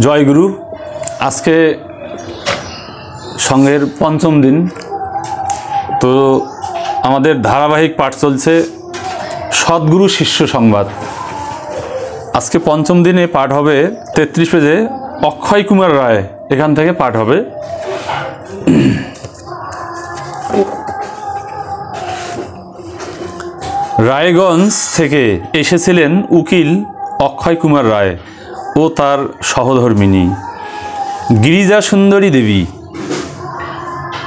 জয় গুরু। আজকে সঙ্ঘের পঞ্চম দিন, তো আমাদের ধারাবাহিক পাঠ চলছে সদ্গুরু শিষ্য সংবাদ। আজকে পঞ্চম দিনে পাঠ হবে 33 পেজে অক্ষয় কুমার রায়, এখান থেকে পাঠ হবে। রায়গঞ্জ থেকে এসেছিলেন উকিল অক্ষয় কুমার রায় ও তার সহধর্মিনী গিরিজা সুন্দরী দেবী।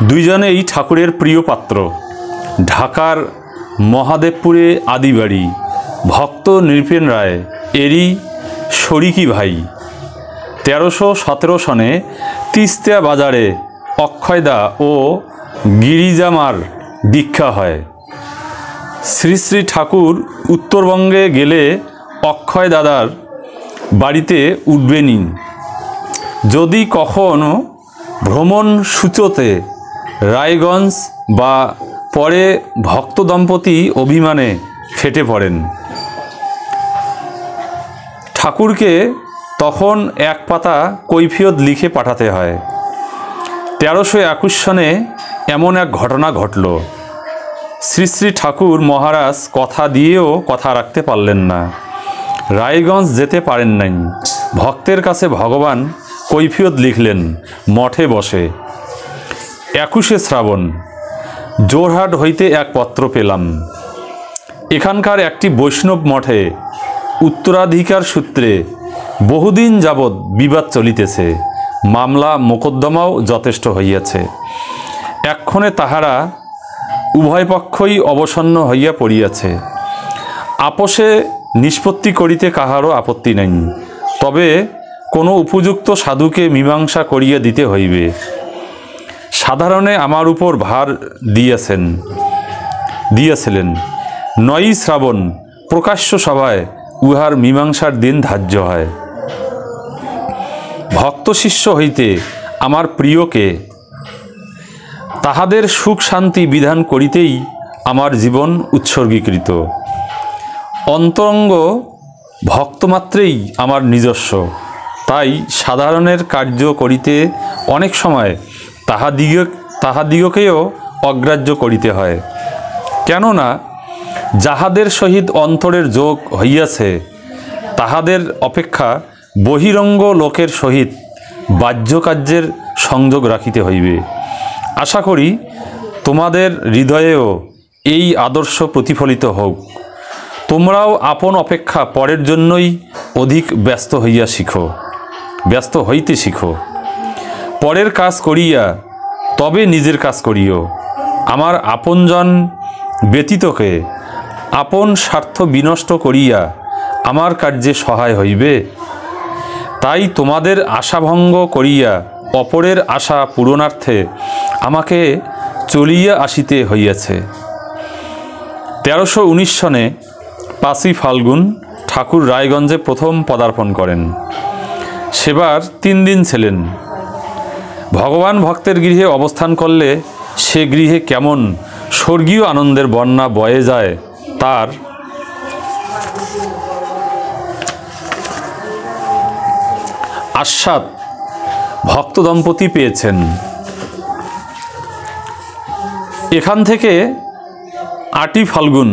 দুইজনেই ঠাকুরের প্রিয় পাত্র। ঢাকার মহাদেবপুরে আদি বাড়ি। ভক্ত নৃপেন রায় এরই শরিকি ভাই। 1317 সনে তিস্তা বাজারে অক্ষয়দা ও গিরিজামার দীক্ষা হয়। শ্রী শ্রী ঠাকুর উত্তরবঙ্গে গেলে অক্ষয় দাদার বাড়িতে উঠবেনই। যদি কখনো ভ্রমণ সূচতে রায়গঞ্জ বা পরে ভক্ত দম্পতি অভিমানে ফেটে পড়েন। ঠাকুরকে তখন এক পাতা কৈফিয়ত লিখে পাঠাতে হয়। 1321 সনে এমন এক ঘটনা ঘটল। শ্রী শ্রী ঠাকুর মহারাজ কথা দিয়েও কথা রাখতে পারলেন না, রায়গঞ্জ যেতে পারেন নাই। ভক্তের কাছে ভগবান কৈফিয়ত লিখলেন মঠে বসে। 21শে শ্রাবণ জোরহাট হইতে এক পত্র পেলাম। এখানকার একটি বৈষ্ণব মঠে উত্তরাধিকার সূত্রে বহুদিন যাবৎ বিবাদ চলিতেছে। মামলা মোকদ্দমাও যথেষ্ট হইয়াছে। এক্ষণে তাহারা উভয় পক্ষই অবসন্ন হইয়া পড়িয়াছে। আপোষে নিষ্পত্তি করিতে কাহারও আপত্তি নাই, তবে কোনো উপযুক্ত সাধুকে মীমাংসা করিয়া দিতে হইবে। সাধারণে আমার উপর ভার দিয়াছিলেন। 9ই শ্রাবণ প্রকাশ্য সভায় উহার মীমাংসার দিন ধার্য হয়। ভক্ত শিষ্য হইতে আমার প্রিয়কে তাহাদের সুখ শান্তি বিধান করিতেই আমার জীবন উৎসর্গীকৃত। অন্তরঙ্গ ভক্তমাত্রেই আমার নিজস্ব, তাই সাধারণের কার্য করিতে অনেক সময় তাহাদিগকেও অগ্রাহ্য করিতে হয়। কেননা যাহাদের সহিত অন্তরের যোগ হইয়াছে তাহাদের অপেক্ষা বহিরঙ্গ লোকের সহিত বাহ্যকার্যের সংযোগ রাখিতে হইবে। আশা করি তোমাদের হৃদয়েও এই আদর্শ প্রতিফলিত হোক। তোমরাও আপন অপেক্ষা পরের জন্যই অধিক ব্যস্ত হইতে শিখো। পরের কাজ করিয়া তবে নিজের কাজ করিও। আমার আপনজন ব্যতীতকে আপন স্বার্থ বিনষ্ট করিয়া আমার কার্যে সহায় হইবে। তাই তোমাদের আশাভঙ্গ করিয়া অপরের আশা পূরণার্থে আমাকে চলিয়া আসিতে হইয়াছে। 1319 সনে 5ই ফাল্গুন ঠাকুর রায়গঞ্জে প্রথম পদার্পণ করেন। সেবার 3 দিন ছিলেন। ভগবান ভক্তের গৃহে অবস্থান করলে সে গৃহে কেমন স্বর্গীয় আনন্দের বন্যা বয়ে যায় তার আস্বাদ ভক্ত দম্পতি পেয়েছেন। এখান থেকে 8ই ফাল্গুন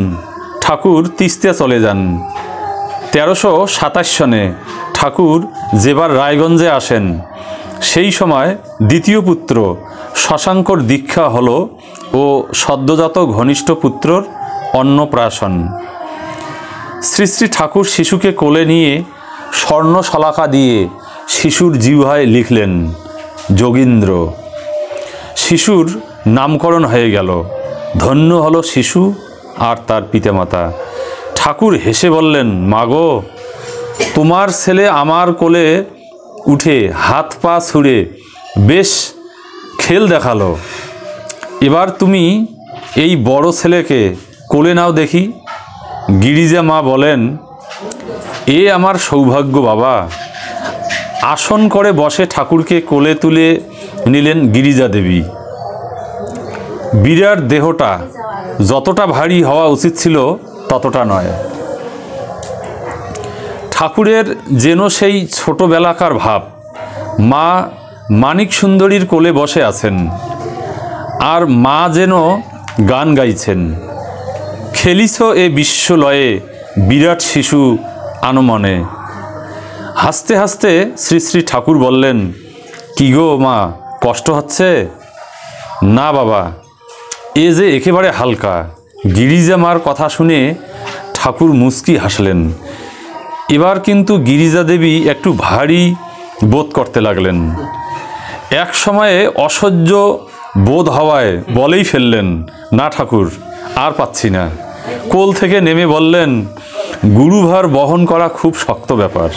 ঠাকুর তিস্তা চলে যান। 1327 সনে ঠাকুর যেবার রায়গঞ্জে আসেন সেই সময় দ্বিতীয় পুত্র শশাঙ্কর দীক্ষা হল ও সদ্যজাত ঘনিষ্ঠ পুত্রর অন্নপ্রাশন। শ্রী শ্রী ঠাকুর শিশুকে কোলে নিয়ে স্বর্ণশলাকা দিয়ে শিশুর জিহ্বায় লিখলেন যোগীন্দ্র। শিশুর নামকরণ হয়ে গেল। ধন্য হলো শিশু আর তার পিতামাতা। ঠাকুর হেসে বললেন, মাগো, তোমার ছেলে আমার কোলে উঠে হাত পা ছুঁড়ে বেশ খেল দেখালো। এবার তুমি এই বড় ছেলেকে কোলে নাও দেখি। গিরিজা মা বলেন, এ আমার সৌভাগ্য বাবা। আসন করে বসে ঠাকুরকে কোলে তুলে নিলেন গিরিজা দেবী। বিরাট দেহটা যতটা ভারী হওয়া উচিত ছিল ততটা নয়। ঠাকুরের যেন সেই ছোটবেলাকার ভাব। মা মানিক সুন্দরীর কোলে বসে আছেন, আর মা যেন গান গাইছেন। খেলিছ এ বিশ্বলয়ে বিরাট শিশু আনমনে। হাসতে হাসতে শ্রী শ্রী ঠাকুর বললেন, কি গো মা, কষ্ট হচ্ছে? না বাবা, এ যে একেবারে হালকা। গিরিজা মার কথা শুনে ঠাকুর মুচকি হাসলেন। এবার কিন্তু গিরিজা দেবী একটু ভারী বোধ করতে লাগলেন। এক সময়ে অসহ্য বোধ হওয়ায় বলেই ফেললেন, না ঠাকুর, আর পাচ্ছি না। কোল থেকে নেমে বললেন, গুরুভার বহন করা খুব শক্ত ব্যাপার,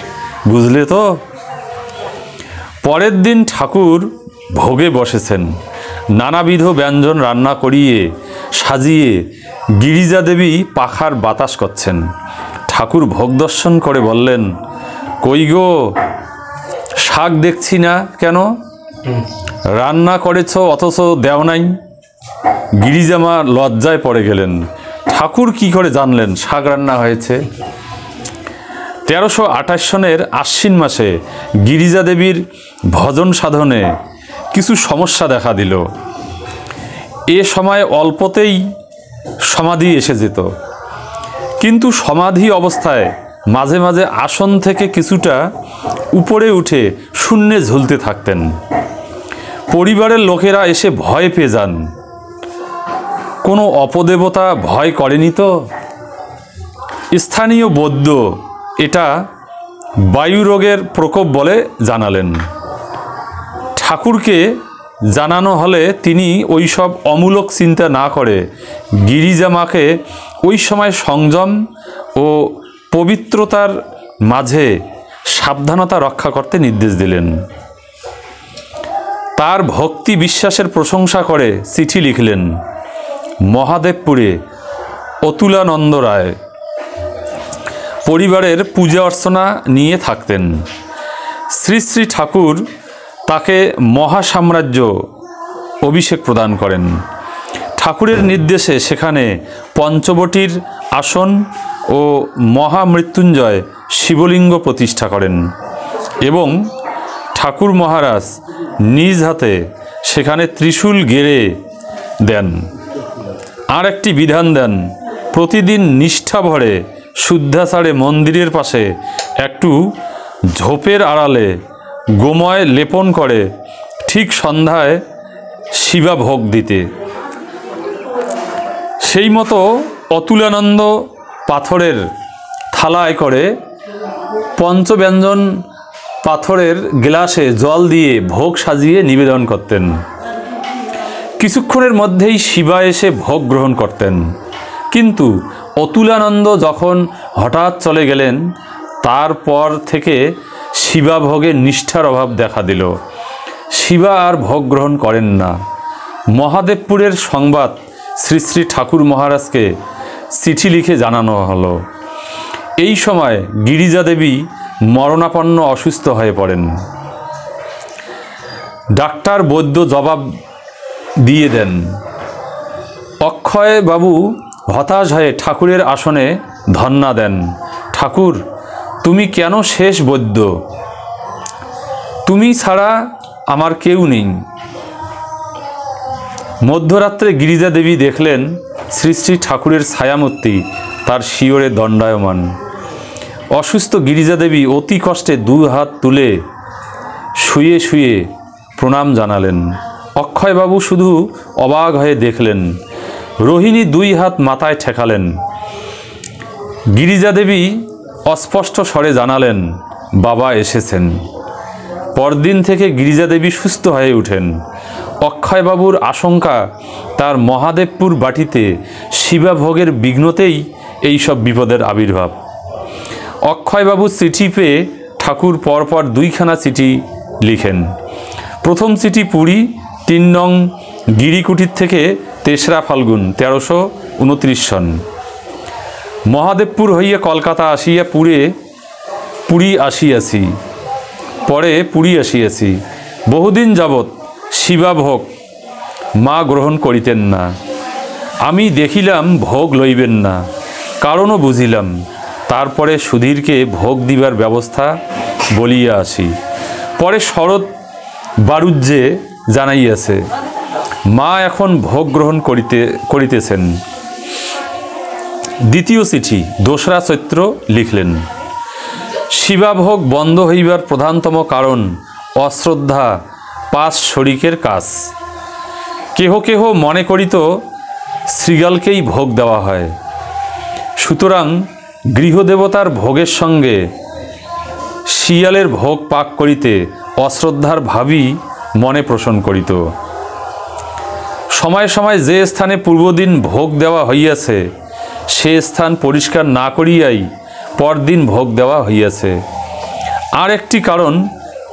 বুঝলে তো। পরের দিন ঠাকুর ভোগে বসেছেন। নানাবিধ ব্যঞ্জন রান্না করিয়ে সাজিয়ে গিরিজা দেবী পাখার বাতাস করছেন। ঠাকুর ভোগ দর্শন করে বললেন, কই গো, শাক দেখছি না কেন? রান্না করেছ অথচ দেও নাই। গিরিজামা লজ্জায় পড়ে গেলেন। ঠাকুর কি করে জানলেন শাক রান্না হয়েছে? 1328 সনের আশ্বিন মাসে গিরিজা দেবীর ভজন সাধনে কিছু সমস্যা দেখা দিল। এ সময় অল্পতেই সমাধি এসে যেত, কিন্তু সমাধি অবস্থায় মাঝে মাঝে আসন থেকে কিছুটা উপরে উঠে শূন্যে ঝুলতে থাকতেন। পরিবারের লোকেরা এসে ভয় পেয়ে যান। কোনো অপদেবতা ভয় করেনি তো? স্থানীয় বৈদ্য এটা বায়ুরোগের প্রকোপ বলে জানালেন। ঠাকুরকে জানানো হলে তিনি ওই সব অমূলক চিন্তা না করে গিরিজা মাকে ওই সময় সংযম ও পবিত্রতার মাঝে সাবধানতা রক্ষা করতে নির্দেশ দিলেন। তার ভক্তি বিশ্বাসের প্রশংসা করে চিঠি লিখলেন মহাদেবপুরে অতুলানন্দ রায়। পরিবারের পূজা অর্চনা নিয়ে থাকতেন। শ্রী শ্রী ঠাকুর তাকে মহাসাম্রাজ্য অভিষেক প্রদান করেন। ঠাকুরের নির্দেশে সেখানে পঞ্চবটির আসন ও মহামৃত্যুঞ্জয় শিবলিঙ্গ প্রতিষ্ঠা করেন এবং ঠাকুর মহারাজ নিজ হাতে সেখানে ত্রিশূল গেড়ে দেন। আর একটি বিধান দেন, প্রতিদিন নিষ্ঠা ভরে শুদ্ধাচারে মন্দিরের পাশে একটু ঝোপের আড়ালে গোময় লেপন করে ঠিক সন্ধ্যায় শিবা ভোগ দিতে। সেই মতো অতুলানন্দ পাথরের থালায় করে পঞ্চব্যঞ্জন পাথরের গ্লাসে জল দিয়ে ভোগ সাজিয়ে নিবেদন করতেন। কিছুক্ষণের মধ্যেই শিবা এসে ভোগ গ্রহণ করতেন। কিন্তু অতুলানন্দ যখন হঠাৎ চলে গেলেন, তারপর থেকে শিবা ভোগের নিষ্ঠার অভাব দেখা দিল। শিবা আর ভোগ গ্রহণ করেন না। মহাদেবপুরের সংবাদ শ্রী শ্রী ঠাকুর মহারাজকে চিঠি লিখে জানানো হলো। এই সময় গিরিজা দেবী মরণাপন্ন অসুস্থ হয়ে পড়েন। ডাক্তার বৈদ্য জবাব দিয়ে দেন। অক্ষয় বাবু হতাশ হয়ে ঠাকুরের আসনে ধন্না দেন, ঠাকুর, তুমি কেন শেষ বৈদ্য? তুমি ছাড়া আমার কেউ নেই। মধ্যরাত্রে গিরিজা দেবী দেখলেন শ্রী শ্রী ঠাকুরের ছায়ামূর্তি তার শিয়রে দণ্ডায়মান। অসুস্থ গিরিজা দেবী অতি কষ্টে 2 হাত তুলে শুয়ে শুয়ে প্রণাম জানালেন। অক্ষয়বাবু শুধু অবাক হয়ে দেখলেন। রোহিণী 2 হাত মাথায় ঠেকালেন। গিরিজা দেবী অস্পষ্ট স্বরে জানালেন, বাবা এসেছেন। পরদিন থেকে গিরিজা দেবী সুস্থ হয়ে ওঠেন। অক্ষয়বাবুর আশঙ্কা তার মহাদেবপুর বাটিতে শিবা ভোগের বিঘ্নতেই এই সব বিপদের আবির্ভাব। অক্ষয়বাবু চিঠি পেয়ে ঠাকুর পরপর 2খানা চিঠি লিখেন। প্রথম চিঠি পুরী 3 নং গিরিকুটির থেকে 3রা ফাল্গুন 1329 সন। মহাদেবপুর হইয়া কলকাতা আসিয়া পুরী আসিয়াছি, পরে পুরী আসিয়াছি। বহুদিন যাবৎ শিবাভোগ মা গ্রহণ করিতেন না। আমি দেখিলাম ভোগ লইবেন না, কারণও বুঝিলাম। তারপরে সুধীরকে ভোগ দিবার ব্যবস্থা বলিয়া আসি। পরে শরৎ বারুজ্যে জানাইয়াছে, মা এখন ভোগ গ্রহণ করিতেছেন। দ্বিতীয় চিঠি 2রা চৈত্র লিখলেন, শিবাভোগ বন্ধ হইবার প্রধানতম কারণ অশ্রদ্ধা 5 শরিকের কাজ। কেহ কেহ মনে করিত শৃগালকেই ভোগ দেওয়া হয়, সুতরাং গৃহদেবতার ভোগের সঙ্গে শিয়ালের ভোগ পাক করিতে অশ্রদ্ধার ভাবই মনে পোষণ করিত। সময় সময় যে স্থানে পূর্বদিন ভোগ দেওয়া হইয়াছে সে স্থান পরিষ্কার না করিয়াই পরদিন ভোগ দেওয়া হইয়াছে। আর একটি কারণ,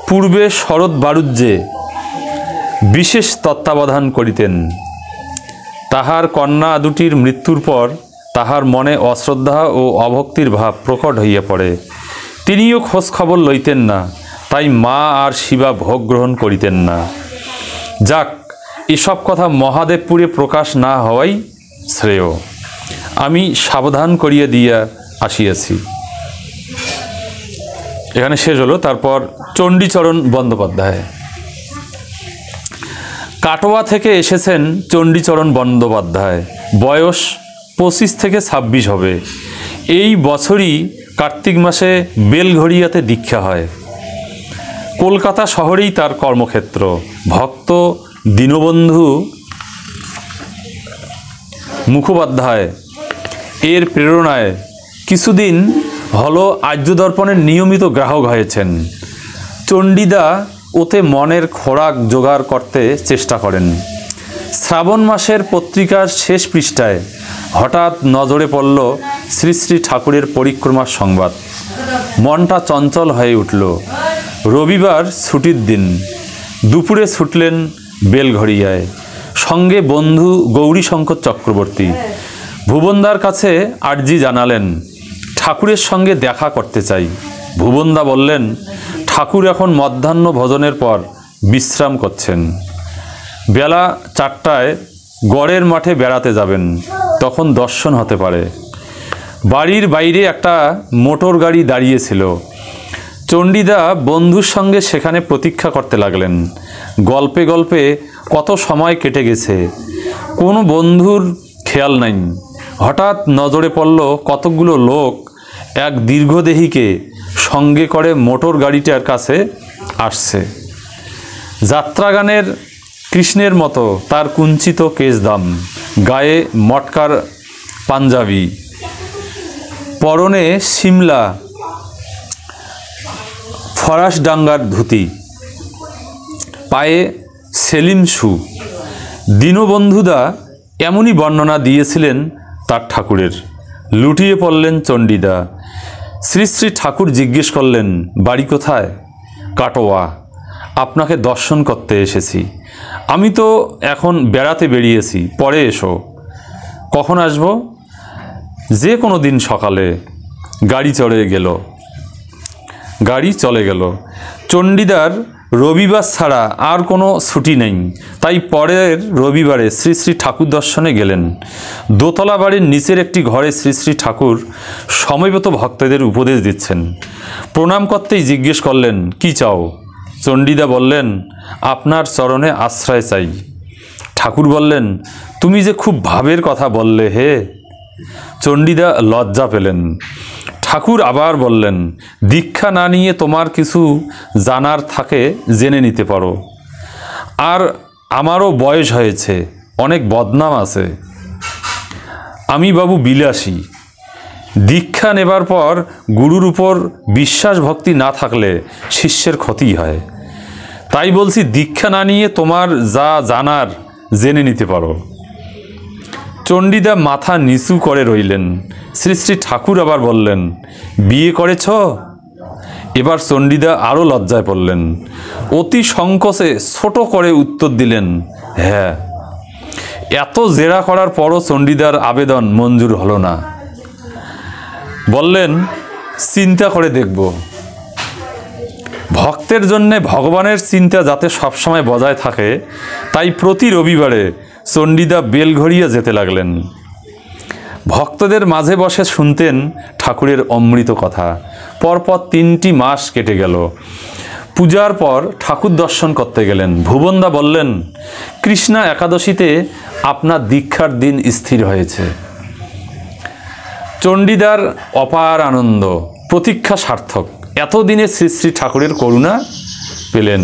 পূর্বে শরৎ বারুজ্যে বিশেষ তত্ত্বাবধান করিতেন। তাহার কন্যা দুটির মৃত্যুর পর তাহার মনে অশ্রদ্ধা ও অভক্তির ভাব প্রকট হইয়া পড়ে। তিনিও খোঁজ খবর লইতেন না, তাই মা আর শিবা ভোগ গ্রহণ করিতেন না। যাক, এসব কথা মহাদেবপুরে প্রকাশ না হওয়াই শ্রেয়। আমি সাবধান করিয়া দিয়া আসিয়াছি। এখানে শেষ হলো। তারপর চণ্ডীচরণ বন্দ্যোপাধ্যায়। কাটোয়া থেকে এসেছেন চণ্ডীচরণ বন্দ্যোপাধ্যায়। বয়স 25 থেকে 26 হবে। এই বছরই কার্তিক মাসে বেলঘড়িয়াতে দীক্ষা হয়। কলকাতা শহরেই তার কর্মক্ষেত্র। ভক্ত দীনবন্ধু মুখোপাধ্যায় এর প্রেরণায় কিছুদিন হলো আর্যদর্পণের নিয়মিত গ্রাহক হয়েছেন। চণ্ডীদা ওতে মনের খোরাক জোগাড় করতে চেষ্টা করেন। শ্রাবণ মাসের পত্রিকার শেষ পৃষ্ঠায় হঠাৎ নজরে পড়ল শ্রী শ্রী ঠাকুরের পরিক্রমার সংবাদ। মনটা চঞ্চল হয়ে উঠল। রবিবার ছুটির দিন। দুপুরে ছুটলেন বেলঘড়িয়ায়। সঙ্গে বন্ধু গৌরীশঙ্কর চক্রবর্তী। ভুবনদার কাছে আর্জি জানালেন, ঠাকুরের সঙ্গে দেখা করতে চাই। ভুবনদা বললেন, ঠাকুর এখন মধ্যাহ্ন ভোজনের পর বিশ্রাম করছেন। বেলা 4টায় গড়ের মাঠে বেড়াতে যাবেন, তখন দর্শন হতে পারে। বাড়ির বাইরে একটা মোটর গাড়ি দাঁড়িয়েছিল। চণ্ডীদা বন্ধুর সঙ্গে সেখানে প্রতীক্ষা করতে লাগলেন। গল্পে গল্পে কত সময় কেটে গেছে কোনো বন্ধুর খেয়াল নাই। হঠাৎ নজরে পড়ল কতকগুলো লোক এক দীর্ঘদেহীকে সঙ্গে করে মোটর গাড়িটার কাছে আসছে। যাত্রাগানের কৃষ্ণের মতো তার কুঞ্চিত কেশদাম, গায়ে মটকার পাঞ্জাবি, পরনে সিমলা ফরাসডাঙ্গার ধুতি, পায়ে সেলিম শু। দীনবন্ধুদা এমনই বর্ণনা দিয়েছিলেন তার ঠাকুরের। লুটিয়ে পড়লেন চণ্ডীদা। শ্রী শ্রী ঠাকুর জিজ্ঞেস করলেন, বাড়ি কোথায়? কাটোয়া। আপনাকে দর্শন করতে এসেছি। আমি তো এখন বেড়াতে বেরিয়েছি, পরে এসো। কখন আসব? যে কোনো দিন সকালে। গাড়ি চলে গেল। চণ্ডীদার রবিবার ছাড়া আর কোনো ছুটি নেই, তাই পরের রবিবারে শ্রী শ্রী ঠাকুর দর্শনে গেলেন। দোতলা বাড়ির নিচের একটি ঘরে শ্রী শ্রী ঠাকুর সময়মত ভক্তদের উপদেশ দিচ্ছেন। প্রণাম করতেই জিজ্ঞেস করলেন, কি চাও? চণ্ডীদা বললেন, আপনার চরণে আশ্রয় চাই। ঠাকুর বললেন, তুমি যে খুব ভাবের কথা বললে হে। চণ্ডীদা লজ্জা পেলেন। ঠাকুর আবার বললেন, দীক্ষা না নিয়ে তোমার কিছু জানার থাকে জেনে নিতে পারো। আর আমারও বয়স হয়েছে, অনেক বদনাম আছে। আমি বাবু বিলাসী। দীক্ষা নেবার পর গুরুর উপর বিশ্বাস ভক্তি না থাকলে শিষ্যের ক্ষতি হয়। তাই বলছি, দীক্ষা না নিয়ে তোমার যা জানার জেনে নিতে পারো। চণ্ডীদা মাথা নিচু করে রইলেন। শ্রী শ্রী ঠাকুর আবার বললেন, বিয়ে করেছ? এবার চণ্ডীদা আরও লজ্জায় পড়লেন। অতি সংকোচে ছোট করে উত্তর দিলেন, হ্যাঁ। এত জেরা করার পরও চণ্ডীদার আবেদন মঞ্জুর হলো না। বললেন, চিন্তা করে দেখব। ভক্তের জন্যে ভগবানের চিন্তা যাতে সবসময় বজায় থাকে, তাই প্রতি রবিবারে চণ্ডীদা বেলঘড়িয়া যেতে লাগলেন। ভক্তদের মাঝে বসে শুনতেন ঠাকুরের অমৃত কথা। পরপর 3টি মাস কেটে গেল। পূজার পর ঠাকুর দর্শন করতে গেলেন। ভুবনদা বললেন, কৃষ্ণা একাদশীতে আপনার দীক্ষার দিন স্থির হয়েছে। চণ্ডীদার অপার আনন্দ, প্রতীক্ষা সার্থক। এতদিনে শ্রী শ্রী ঠাকুরের করুণা পেলেন।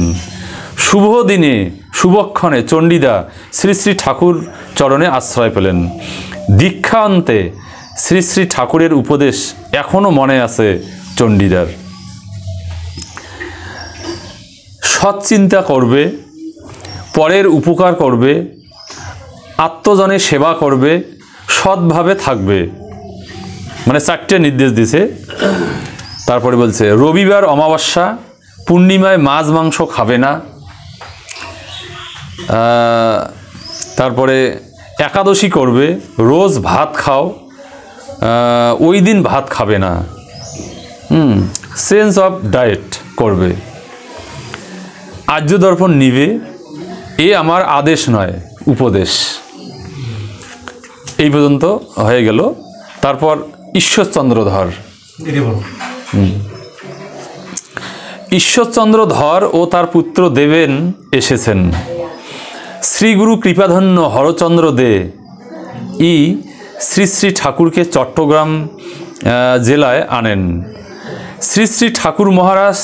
শুভ দিনে শুভক্ষণে চণ্ডীদা শ্রী শ্রী ঠাকুর চরণে আশ্রয় পেলেন। দীক্ষা অন্তে শ্রী শ্রী ঠাকুরের উপদেশ এখনও মনে আছে চণ্ডীদার। সৎ চিন্তা করবে, পরের উপকার করবে, আত্মজনের সেবা করবে, সৎভাবে থাকবে, মানে 4টে নির্দেশ দিছে। তারপরে বলছে রবিবার অমাবস্যা পূর্ণিমায় মাছ মাংস খাবে না। তারপরে একাদশী করবে, রোজ ভাত খাও, ওই দিন ভাত খাবে না, চেঞ্জ অফ ডায়েট করবে, আর্য দর্পণ নিবে, এ আমার আদেশ নয় উপদেশ। এই পর্যন্ত হয়ে গেল। তারপর ঈশ্বরচন্দ্র ধর, ঈশ্বরচন্দ্র ধর ও তার পুত্র দেবেন এসেছেন। শ্রীগুরু কৃপাধন্য হরচন্দ্র দে শ্রী শ্রী ঠাকুরকে চট্টগ্রাম জেলায় আনেন। শ্রী শ্রী ঠাকুর মহারাজ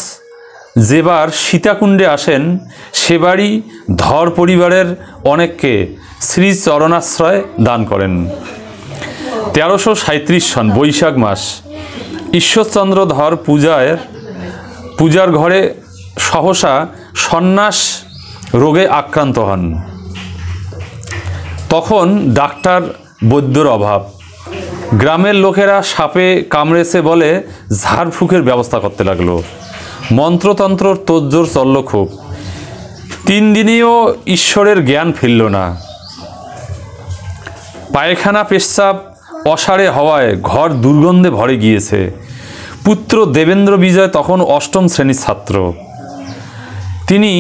যেবার সীতাকুণ্ডে আসেন, সেবারই ধর পরিবারের অনেককে শ্রী চরণাশ্রয় দান করেন। 1337 সন বৈশাখ মাস ঈশ্বরচন্দ্র ধর পূজার ঘরে সহসা সন্ন্যাস রোগে আক্রান্ত হন। তখন ডাক্তার বৈদ্যর অভাব। গ্রামের লোকেরা সাপে কামড়েছে বলে ঝাড়ফুঁকের ব্যবস্থা করতে লাগলো। মন্ত্রতন্ত্র তোড়জোড় চলল খুব। 3 দিনেও ঈশ্বরের জ্ঞান ফিরল না। পায়খানা পেশাব অসাড়ে হওয়ায় ঘর দুর্গন্ধে ভরে গিয়েছে। পুত্র দেবেন্দ্র বিজয় তখন 8ম শ্রেণীর ছাত্র। তিনি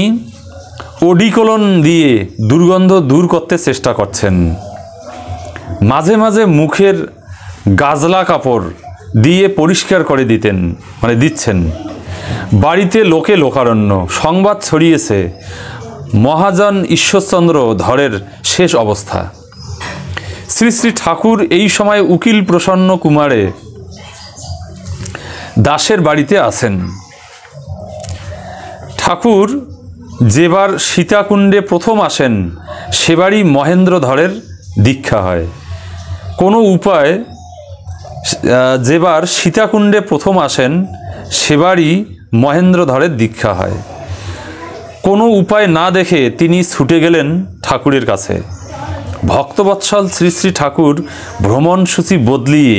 ওডিকোলন দিয়ে দুর্গন্ধ দূর করতে চেষ্টা করছেন। মাঝে মাঝে মুখের গাজলা কাপড় দিয়ে পরিষ্কার করে দিচ্ছেন। বাড়িতে লোকে লোকারণ্য। সংবাদ ছড়িয়েছে মহাজন ঈশ্বরচন্দ্র ধরের শেষ অবস্থা। শ্রী শ্রী ঠাকুর এই সময় উকিল প্রসন্ন কুমারে দাসের বাড়িতে আছেন। ঠাকুর যেবার সীতাকুণ্ডে প্রথম আসেন, সেবারই মহেন্দ্র ধরের দীক্ষা হয়। কোনো উপায় যেবার সীতাকুণ্ডে প্রথম আসেন, সেবারই মহেন্দ্র ধরের দীক্ষা হয়। কোনো উপায় না দেখে তিনি ছুটে গেলেন ঠাকুরের কাছে। ভক্তবৎসল শ্রী শ্রী ঠাকুর ভ্রমণসূচি বদলিয়ে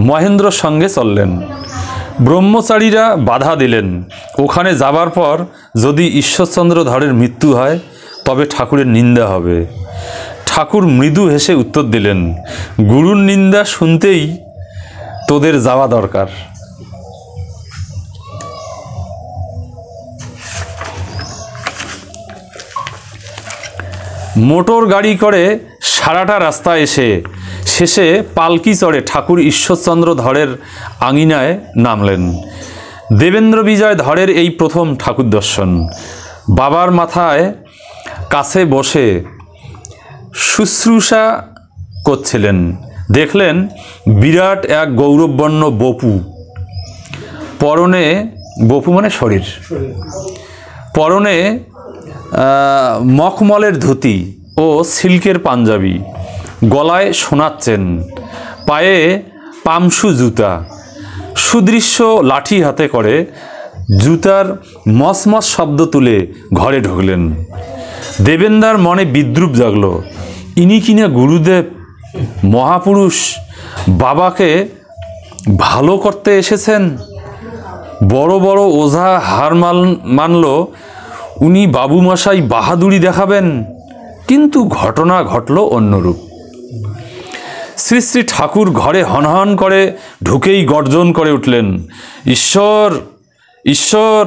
মহেন্দ্রর সঙ্গে চললেন। ব্রহ্মচারীরা বাধা দিলেন। ওখানে যাবার পর যদি ঈশ্বরচন্দ্র ধরের মৃত্যু হয় তবে ঠাকুরের নিন্দা হবে। ঠাকুর মৃদু হেসে উত্তর দিলেন, গুরুর নিন্দা শুনতেই তোদের যাওয়া দরকার। মোটর গাড়ি করে সারাটা রাস্তা এসে শেষে পালকি চড়ে ঠাকুর ঈশ্বরচন্দ্র ধরের আঙিনায় নামলেন। দেবেন্দ্র বিজয় ধরের এই প্রথম ঠাকুর দর্শন। বাবার মাথায় কাছে বসে শুশ্রূষা করছিলেন। দেখলেন বিরাট এক গৌরববর্ণ বপু, পরনে, বপু মানে শরীর, পরনে মখমলের ধুতি ও সিল্কের পাঞ্জাবি, গলায় সোনার চেন, পায়ে পামসু জুতা, সুদৃশ্য লাঠি হাতে করে জুতার মসমস শব্দ তুলে ঘরে ঢুকলেন। দেবেন্দ্রার মনে বিদ্রুপ জাগল। ইনি কিনা গুরুদেব, মহাপুরুষ, বাবাকে ভালো করতে এসেছেন। বড় বড় ওঝা হার মানল উনি বাবুমশাই বাহাদুরি দেখাবেন, কিন্তু ঘটনা ঘটল অন্যরূপ। শ্রী শ্রী ঠাকুর ঘরে হনহন করে ঢুকেই গর্জন করে উঠলেন, ঈশ্বর, ঈশ্বর,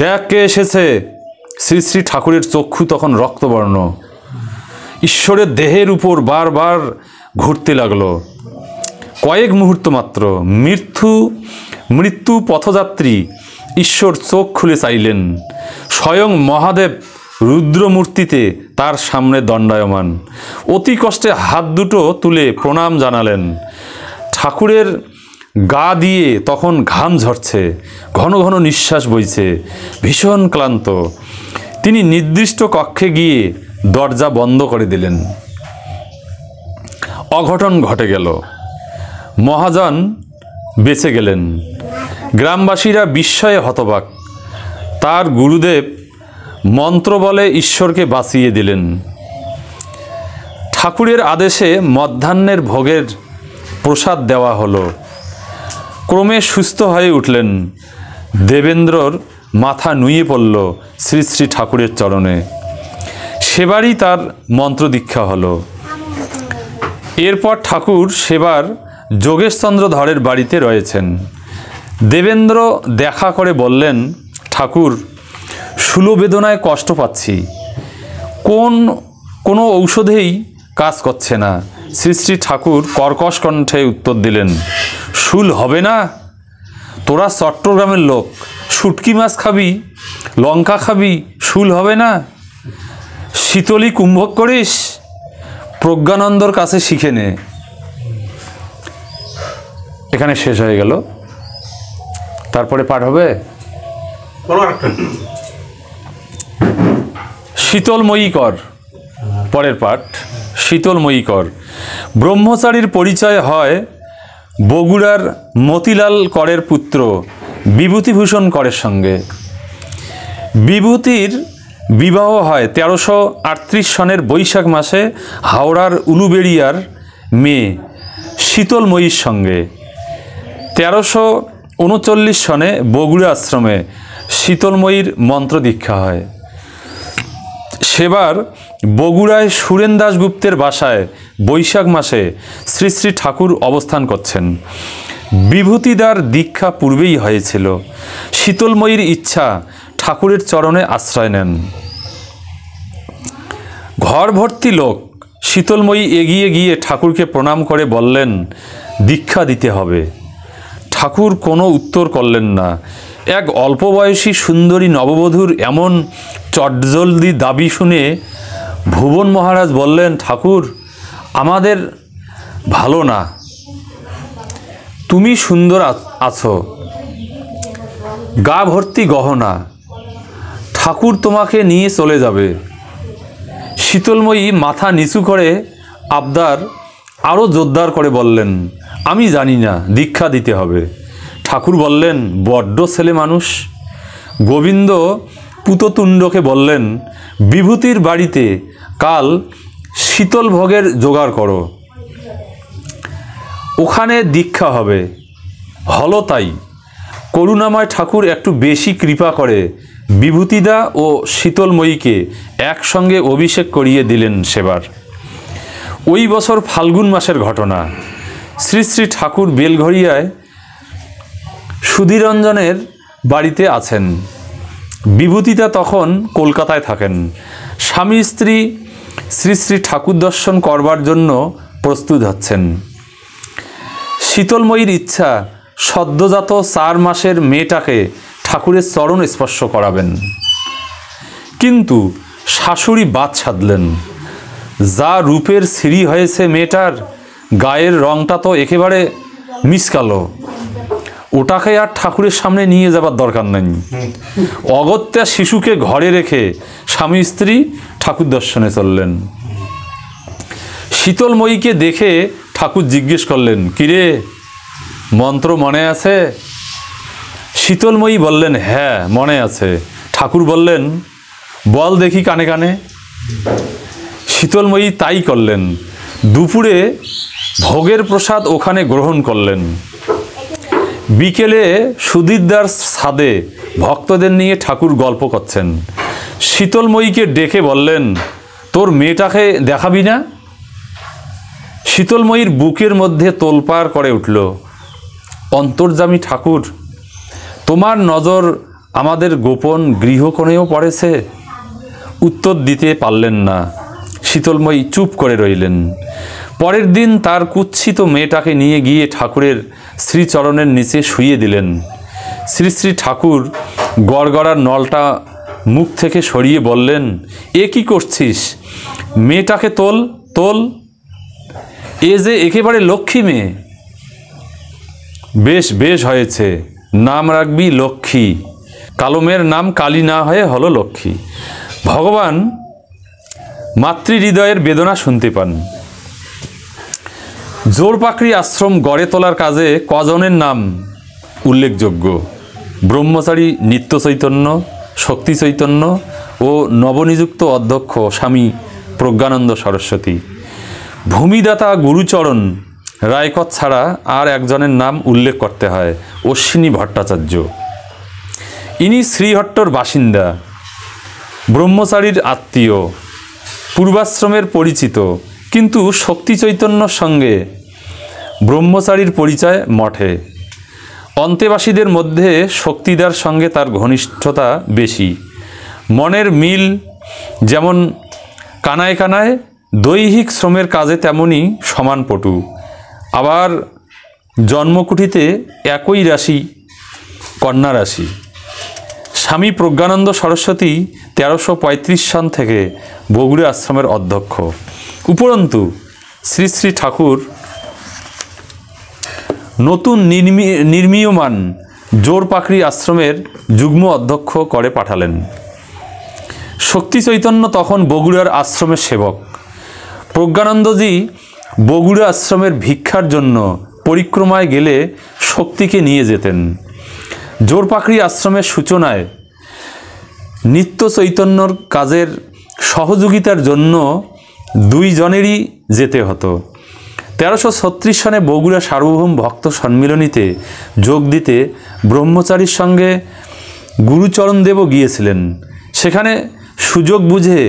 দেখ কে এসেছে। শ্রী শ্রী ঠাকুরের চক্ষু তখন রক্তবর্ণ। ঈশ্বরের দেহের উপর বারবার ঘুরতে লাগলো। কয়েক মুহূর্ত মাত্র। মৃত্যু পথযাত্রী ঈশ্বর চোখ খুলে চাইলেন। স্বয়ং মহাদেব রুদ্রমূর্তিতে তার সামনে দণ্ডায়মান। অতি কষ্টে হাত দুটো তুলে প্রণাম জানালেন। ঠাকুরের গা দিয়ে তখন ঘাম ঝরছে, ঘন ঘন নিঃশ্বাস বইছে, ভীষণ ক্লান্ত। তিনি নির্দিষ্ট কক্ষে গিয়ে দরজা বন্ধ করে দিলেন। অঘটন ঘটে গেল। মহাজন বেঁচে গেলেন। গ্রামবাসীরা বিস্ময়ে হতবাক। তার গুরুদেব মন্ত্র বলে ঈশ্বরকে বাঁচিয়ে দিলেন। ঠাকুরের আদেশে মধ্যাহ্নের ভোগের প্রসাদ দেওয়া হলো। ক্রমে সুস্থ হয়ে উঠলেন। দেবেন্দ্রর মাথা নুয়ে পড়ল শ্রী শ্রী ঠাকুরের চরণে। সেবারই তার মন্ত্র দীক্ষা হলো। এরপর ঠাকুর সেবার যোগেশচন্দ্র ধরের বাড়িতে রয়েছেন। দেবেন্দ্র দেখা করে বললেন, ঠাকুর, শূলবেদনায় কষ্ট পাচ্ছি, কোনো ঔষধেই কাজ করছে না। শ্রী শ্রী ঠাকুর কর্কশ কণ্ঠে উত্তর দিলেন, শূল হবে না? তোরা চট্টগ্রামের লোক, শুটকি মাছ খাবি, লঙ্কা খাবি, শূল হবে না? শীতলী কুম্ভক করিস? প্রজ্ঞানন্দর কাছে শিখে নে। এখানে শেষ হয়ে গেল। তারপরে পাঠ হবে শীতলময়ী কর। পরের পাঠ শীতলময়ী কর। ব্রহ্মচারীর পরিচয় হয় বগুড়ার মতিলাল করের পুত্র বিভূতিভূষণ করের সঙ্গে। বিভূতির বিবাহ হয় 1338 সনের বৈশাখ মাসে হাওড়ার উলুবেড়িয়ার মেয়ে শীতলময়ীর সঙ্গে। 1339 সনে বগুড়া আশ্রমে শীতলময়ীর মন্ত্র দীক্ষা হয়। সেবার বগুড়ায় সুরেন দাশগুপ্তের বাসায় বৈশাখ মাসে শ্রী শ্রী ঠাকুর অবস্থান করছেন। বিভূতিদার দীক্ষা পূর্বেই হয়েছিল। শীতলময়ীর ইচ্ছা ঠাকুরের চরণে আশ্রয় নেন। ঘর ভর্তি লোক। শীতলময়ী এগিয়ে গিয়ে ঠাকুরকে প্রণাম করে বললেন, দীক্ষা দিতে হবে। ঠাকুর কোনো উত্তর করলেন না। এক অল্প বয়সী সুন্দরী নববধূর এমন চটজলদি দাবি শুনে ভুবন মহারাজ বললেন, ঠাকুর, আমাদের ভালো না, তুমি সুন্দর আছো, গা ভর্তি গহনা, ঠাকুর তোমাকে নিয়ে চলে যাবে। শীতলময়ী মাথা নিচু করে আবদার আরও জোরদার করে বললেন, আমি জানি না, দীক্ষা দিতে হবে। ঠাকুর বললেন, বড্ড ছেলে মানুষ। গোবিন্দ পুততুণ্ডকে বললেন, বিভূতির বাড়িতে কাল শীতল ভোগের জোগাড় করো, ওখানে দীক্ষা হবে। হলো তাই। করুণাময় ঠাকুর একটু বেশি কৃপা করে বিভূতিদা ও শীতলময়ীকে একসঙ্গে অভিষেক করিয়ে দিলেন সেবার। ওই বছর ফাল্গুন মাসের ঘটনা। শ্রী শ্রী ঠাকুর বেলঘরিয়ায় সুধীরঞ্জনের বাড়িতে আছেন। বিভূতিদা তখন কলকাতায় থাকেন। স্বামী স্ত্রী শ্রী শ্রী ঠাকুর দর্শন করবার জন্য প্রস্তুত হচ্ছেন। শীতলময়ীর ইচ্ছা সদ্যজাত 4 মাসের মেয়েটাকে ঠাকুরের চরণ স্পর্শ করাবেন। কিন্তু শাশুড়ি বাদ সাধলেন। যা রূপের সিঁড়ি হয়েছে মেয়েটার, গায়ের রংটা তো একেবারে মিসকালো, ওটাকে আর ঠাকুরের সামনে নিয়ে যাবার দরকার নেই। অগত্যা শিশুকে ঘরে রেখে স্বামী স্ত্রী ঠাকুর দর্শনে চললেন। শীতলময়ীকে দেখে ঠাকুর জিজ্ঞেস করলেন, কিরে, মন্ত্র মনে আছে? শীতলময়ী বললেন, হ্যাঁ মনে আছে। ঠাকুর বললেন, বল দেখি কানে কানে। শীতলময়ী তাই করলেন। দুপুরে ভোগের প্রসাদ ওখানে গ্রহণ করলেন। বিকেলে সুধীরদার ছাদে ভক্তদের নিয়ে ঠাকুর গল্প করছেন। শীতলময়ীকে ডেকে বললেন, তোর মেয়েটাকে দেখাবি না? শীতলময়ীর বুকের মধ্যে তোলপাড় করে উঠল। অন্তর্যামী ঠাকুর, তোমার নজর আমাদের গোপন গৃহকোণেও পড়েছে। উত্তর দিতে পারলেন না। শীতলময়ী চুপ করে রইলেন। পরের দিন তার কুৎসিত মেয়েটাকে নিয়ে গিয়ে ঠাকুরের শ্রীচরণের নিচে শুইয়ে দিলেন। শ্রী শ্রী ঠাকুর গড়গড়ার নলটা মুখ থেকে সরিয়ে বললেন, এ কি করছিস? মেয়েটাকে তোল তোল, এ যে একেবারে লক্ষ্মী মেয়ে। বেশ বেশ হয়েছে, নাম রাখবি লক্ষ্মী। কালো মেয়ের নাম কালী না হয়ে হলো লক্ষ্মী। ভগবান মাতৃহৃদয়ের বেদনা শুনতে পান। জোরপাকড়ি আশ্রম গড়ে তোলার কাজে কজনের নাম উল্লেখযোগ্য? ব্রহ্মচারী নিত্য চৈতন্য, শক্তি চৈতন্য ও নবনিযুক্ত অধ্যক্ষ স্বামী প্রজ্ঞানন্দ সরস্বতী। ভূমিদাতা গুরুচরণ রায়কর ছাড়া আর একজনের নাম উল্লেখ করতে হয়, অশ্বিনী ভট্টাচার্য। ইনি শ্রীহট্টর বাসিন্দা, ব্রহ্মচারীর আত্মীয়, পূর্বাশ্রমের পরিচিত, কিন্তু শক্তি চৈতন্যর সঙ্গে ব্রহ্মচারীর পরিচয় মঠে। অন্তেবাসীদের মধ্যে শক্তিদার সঙ্গে তার ঘনিষ্ঠতা বেশি। মনের মিল যেমন কানায় কানায়, দৈহিক শ্রমের কাজে তেমনই সমানপটু। আবার জন্মকুঠিতে একই রাশি, কন্যা রাশি। স্বামী প্রজ্ঞানন্দ সরস্বতী 1335 সন থেকে বগুড়া আশ্রমের অধ্যক্ষ। উপরন্তু শ্রী শ্রী ঠাকুর নতুন নির্মীয়মান জোরপাকড়ি আশ্রমের যুগ্ম অধ্যক্ষ করে পাঠালেন। শক্তি চৈতন্য তখন বগুড়ার আশ্রমের সেবক। প্রজ্ঞানন্দজি বগুড়া আশ্রমের ভিক্ষার জন্য পরিক্রমায় গেলে শক্তিকে নিয়ে যেতেন। জোরপাকড়ি আশ্রমের সূচনায় নিত্য চৈতন্যর কাজের সহযোগিতার জন্য দুইজনেরই যেতে হতো। 1336 সনে বগুড়া সার্বভৌম ভক্ত সম্মিলনীতে যোগ দিতে ব্রহ্মচারীর সঙ্গে গুরুচরণদেবও গিয়েছিলেন। সেখানে সুযোগ বুঝে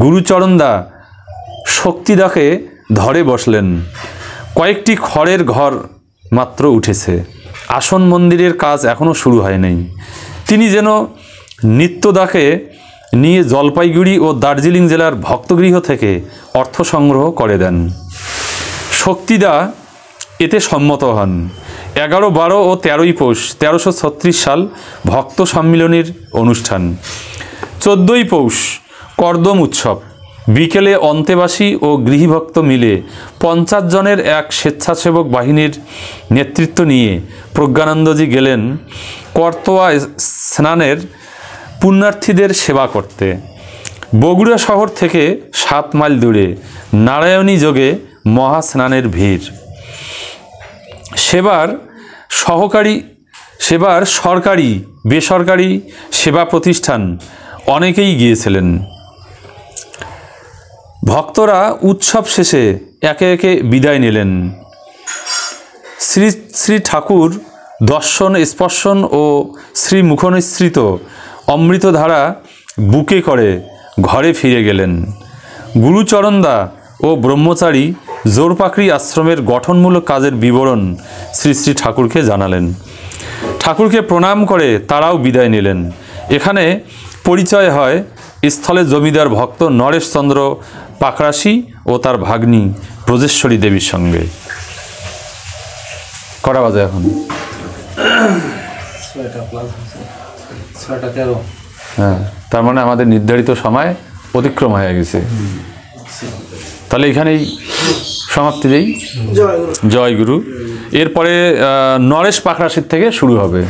গুরুচরণদা শক্তিদাকে ধরে বসলেন। কয়েকটি খড়ের ঘর মাত্র উঠেছে, আসন মন্দিরের কাজ এখনও শুরু হয় নাই। তিনি যেন নিত্যদাকে নিয়ে জলপাইগুড়ি ও দার্জিলিং জেলার ভক্তগৃহ থেকে অর্থ সংগ্রহ করে দেন। শক্তিদা এতে সম্মত হন। 11, 12 ও 13ই পৌষ 1336 সাল ভক্ত সম্মিলনীর অনুষ্ঠান। 14ই পৌষ কর্দম উৎসব। বিকেলে অন্তেবাসী ও গৃহীভক্ত মিলে 50 জনের এক স্বেচ্ছাসেবক বাহিনীর নেতৃত্ব নিয়ে প্রজ্ঞানন্দজি গেলেন করতোয়া স্নানের পুণ্যার্থীদের সেবা করতে। বগুড়া শহর থেকে 7 মাইল দূরে নারায়ণী যোগে মহাস্নানের ভিড়। সেবার সরকারি বেসরকারি সেবা প্রতিষ্ঠান অনেকেই গিয়েছিলেন। ভক্তরা উৎসব শেষে একে একে বিদায় নিলেন। শ্রী শ্রী ঠাকুর দর্শন স্পর্শন ও শ্রীমুখনিসৃত অমৃতধারা বুকে করে ঘরে ফিরে গেলেন। গুরুচরণদা ও ব্রহ্মচারী জোরপাকড়ি আশ্রমের গঠনমূলক কাজের বিবরণ শ্রী শ্রী ঠাকুরকে জানালেন। ঠাকুরকে প্রণাম করে তারাও বিদায় নিলেন। এখানে পরিচয় হয় স্থলে জমিদার ভক্ত নরেশচন্দ্র পাকরাশি ও তার ভাগ্নী ব্রজেশ্বরী দেবীর সঙ্গে। কটা বাজে এখন? 6:13। হ্যাঁ, তার মানে আমাদের নির্ধারিত সময় অতিক্রম হয়ে গেছে। তাহলে এখানেই সমাপ্তি দেই। জয় গুরু। এরপরে নরেশ পাকরাশির থেকে শুরু হবে।